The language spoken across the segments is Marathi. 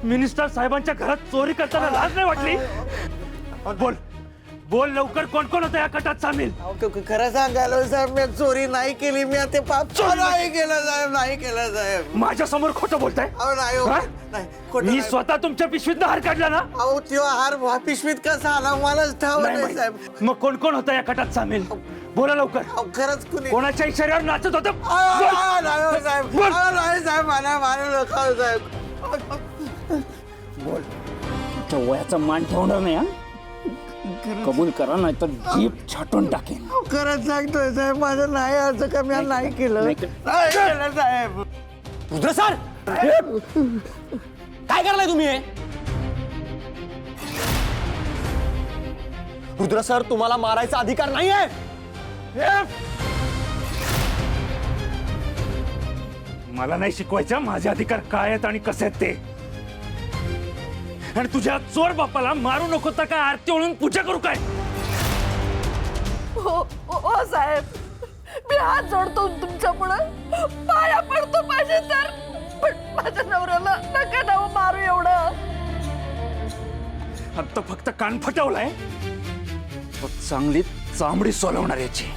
मिनिस्टर साहेबांच्या घरात चोरी करताना लाज नाही वाटली? बोल बोल लवकर, कोण कोण होतं या कटात सामील? खरं सांगायला साहेब, मी चोरी नाही केली. मी ते पाप नाही केलं साहेब, नाही केलं साहेब. माझ्या समोर खोटं बोलताय? नाही हो, नाही खोटं मी नाही. स्वतः तुमच्या पिशवीत हार काढला ना? अहो तेव्हा हार पिशवीत कसा आला मलाच ठाव नाही साहेब. मग कोण कोण होतं या कटात सामील? बोला लवकर. खरंच कुणी कोणाच्या इशाऱ्यावर नाचत होतं? नाही हो साहेब, नाही साहेब, मला मारू नका हो साहेब. बोल. तुमच्या वयाचा मान ठेवणार नाही हा? कबूल करा नाही तर जीप छाटून टाकेन. खरंच सांगतोय साहेब, माझं नाही असं का, मी नाही केलं. नाही केलं साहेब. रुद्र सर, काय करलाय तुम्ही हे? रुद्र सर, तुम्हाला मारायचा अधिकार नाहीये. मला नाही शिकवायचं माझे अधिकार काय आहेत आणि कसे आहेत ते. आणि तुझ्या चोर बापाला मारू नको तर काय आरती ओळून पूजा करू काय? हो साहेब, मी हात जोडतो तुमच्या पुढं, पाया पडतो माझे तर, पण माझ्या नवऱ्याला नका नाव मारू एवढं. आता फक्त कान फटवलाय, तो चांगली चामडी सोलवणार याची.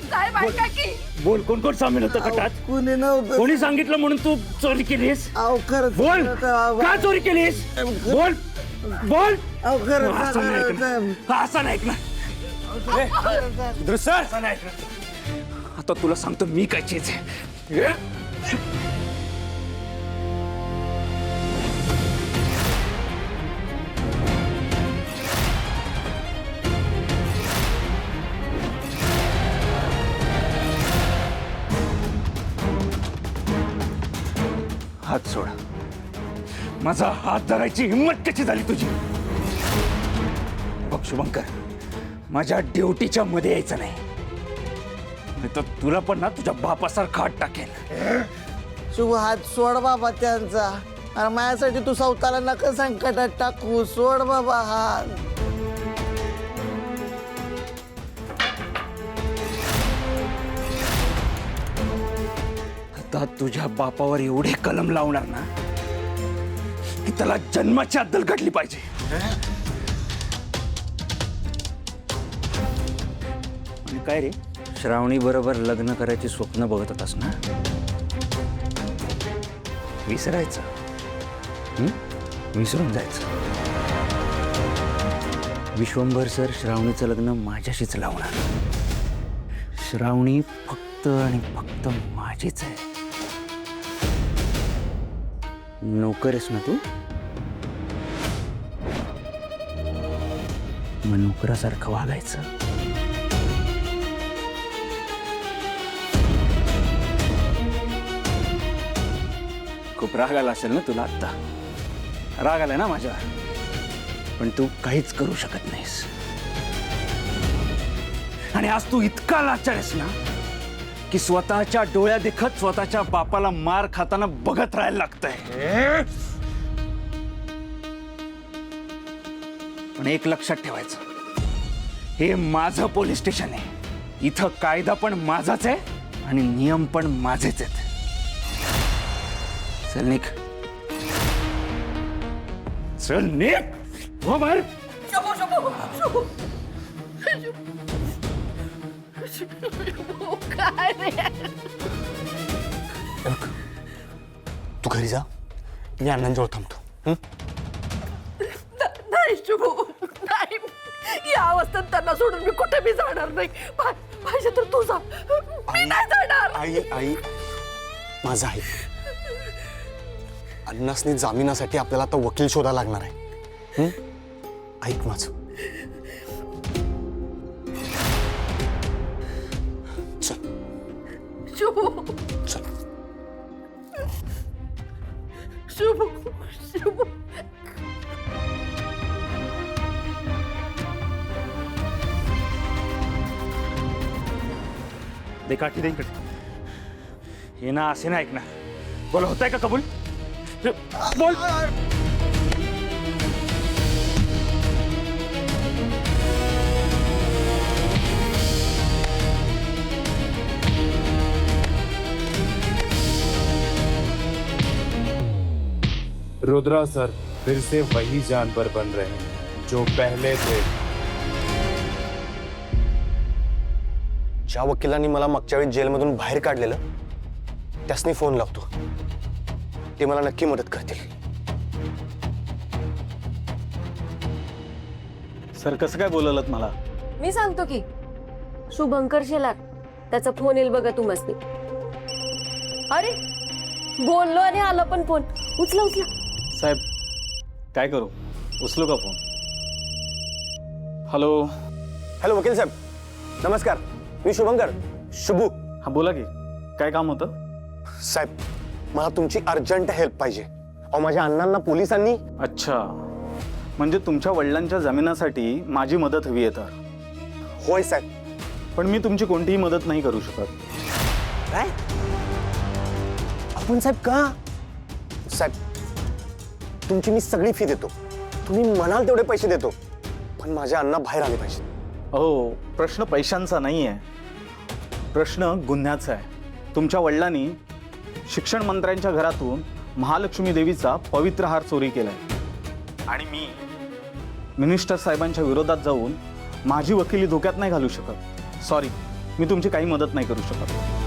साहेब ऐका की. बोल, कोण कोण सामील होतं कटात? कुणी नव्हतं. कोणी सांगितलं म्हणून तू चोरी केलीस? अहो खरंच बोल, नव्हतं. का चोरी केलीस? बोल बोल. अहो खरंच असं नाही सांगा ऐकणार. साहेब. असं नाही ऐकणार. रुद्र सर, असं नाही ऐकणार. आता तुला सांगतो मी काय चीज आहे. हात सोड. माझा हात धरायची हिंमत कशी झाली तुझी? बघ शुभंकर, माझ्या ड्युटीच्या मध्ये यायचं नाही तर तुला पण ना तुझ्या बापासारखा हात टाकेल. शुभ, हात सोड बाबा त्यांचा. आणि माझ्यासाठी तू स्वतःला नका संकटात टाकू. सोड बाबा हात. आता तुझ्या बापावर एवढे कलम लावणार ना की त्याला जन्माची अद्दल घडली पाहिजे. आणि काय रे, श्रावणी बरोबर लग्न करायची स्वप्न बघत होतास ना? विसरायचं, विसरून जायचं. विश्वंभर सर श्रावणीचं लग्न माझ्याशीच लावणार. श्रावणी फक्त आणि फक्त माझीच आहे. नोकर आहेस ना तू? मग नोकरासारखं वागायचं. खूप राग आला असेल ना तुला आत्ता? राग आलाय ना माझ्या? पण तू काहीच करू शकत नाहीस. आणि आज तू इतका लाचार आहेस ना की स्वतःच्या डोळ्या देखत स्वतःच्या बापाला मार खाताना बघत राहायला लागतंय. पण एक लक्षात ठेवायचं, हे माझं पोलीस स्टेशन आहे. इथं कायदा पण माझाच आहे आणि नियम पण माझेच आहेत. चल निघ, चल निघ. हो बाहेर. काय रे? तू घरी जा, मी अण्णांजवळ थांबतो. नाही शुभू, नाही. या अवस्थेत त्यांना सोडून मी कुठे बी जाणार नाही. पाहिजे तर तू जा, मी नाही जाणार. आई, माझा आई, अण्णासनी जामिनासाठी आपल्याला आता वकील शोधा लागणार आहे. ऐक माझं. चल शुभू, चल. शुभू, शुभू. दे काठी, दे इकडे. हे ना असे ना ऐकणार. बोल, होतंय का कबूल? बोल. रुद्रा सर फिर से वही जानवर बन रहे हैं जो पहले थे। ज्या वकिलांनी मला मागच्या वेळी जेलमधून बाहेर काढलेलं त्यासनी फोन लावतो. ते मला नक्की मदत करतील. सर कसं काय बोलवलं मला? मी सांगतो की शुभंकर शेलार, त्याचा फोन येईल बघा तू मस्ती. अरे बोललो आणि आला पण फोन. उचला उचला. साहेब काय करू, उचलू का फोन? हॅलो. हॅलो वकील साहेब, नमस्कार. मी शुभंकर, शुभू. हा बोला की, काय काम होतं? साहेब मला तुमची अर्जंट हेल्प पाहिजे. अहो माझ्या अण्णांना पोलिसांनी. अच्छा, म्हणजे तुमच्या वडिलांच्या जमिनासाठी माझी मदत हवी आहे तर? होय साहेब. पण मी तुमची कोणतीही मदत नाही करू शकत. काय आपण साहेब का? साहेब तुमची मी सगळी फी देतो, तुम्ही म्हणाल तेवढे पैसे देतो, पण माझ्या अण्णा बाहेर आले पाहिजे. हो, प्रश्न पैशांचा नाही आहे, प्रश्न गुन्ह्याचा आहे. तुमच्या वडिलांनी शिक्षण मंत्र्यांच्या घरातून महालक्ष्मी देवीचा पवित्र हार चोरी केलाय आणि मी मिनिस्टर साहेबांच्या विरोधात जाऊन माझी वकिली धोक्यात नाही घालू शकत. सॉरी, मी तुमची काही मदत नाही करू शकत.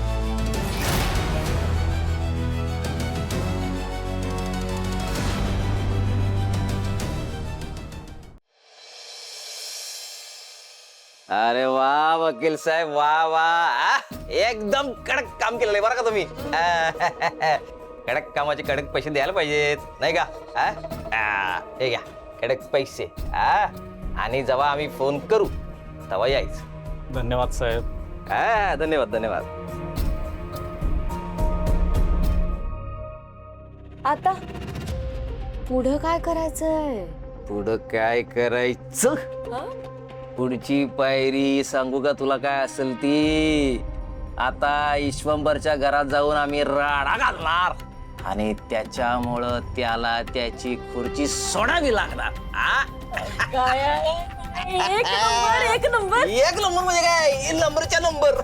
अरे वा वकील साहेब, वा वा. एकदम कडक काम केलेलं आहे बरं का तुम्ही. कडक कामाचे कडक पैसे द्यायला पाहिजेत नाही का? हे घ्या कडक पैसे. आणि जेव्हा आम्ही फोन करू तेव्हा यायचं. धन्यवाद साहेब. धन्यवाद धन्यवाद. आता पुढं काय करायचंय? पुढं काय करायचं? पुढची पायरी सांगू का तुला काय असेल ती? आता ईश्वंभरच्या घरात जाऊन आम्ही राडा घालणार आणि त्याच्यामुळं त्याला त्याची खुर्ची सोडावी लागणार. एक नंबर एक नंबर. एक नंबर म्हणजे काय? नंबरच्या नंबर.